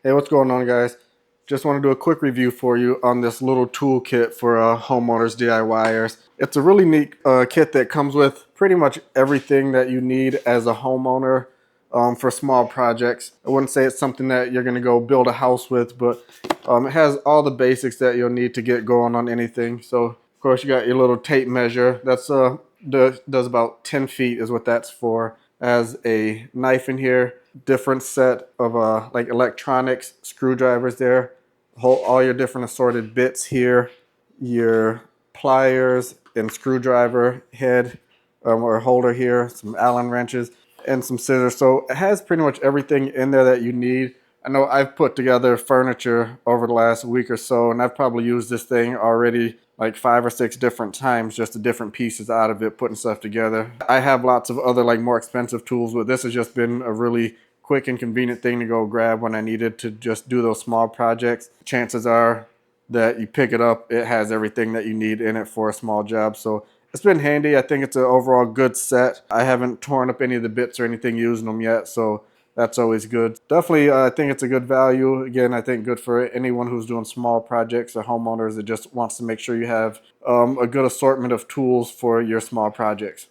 Hey, what's going on, guys? Just want to do a quick review for you on this little toolkit for homeowners, DIYers. It's a really neat kit that comes with pretty much everything that you need as a homeowner for small projects. I wouldn't say it's something that you're going to go build a house with, but it has all the basics that you'll need to get going on anything. So, of course, you got your little tape measure. That's does about 10 feet is what that's for. Has a knife in here, different set of like electronics, screwdrivers there, all your different assorted bits here, your pliers and screwdriver head or holder here, some Allen wrenches, and some scissors. So it has pretty much everything in there that you need. I know I've put together furniture over the last week or so, and I've probably used this thing already like 5 or 6 different times, just the different pieces out of it, putting stuff together. I have lots of other like more expensive tools, but this has just been a really quick and convenient thing to go grab when I needed to just do those small projects. Chances are that you pick it up, it has everything that you need in it for a small job. So it's been handy. I think it's an overall good set. I haven't torn up any of the bits or anything using them yet, so that's always good. Definitely, I think it's a good value. Again, I think good for anyone who's doing small projects or homeowners that just wants to make sure you have a good assortment of tools for your small projects.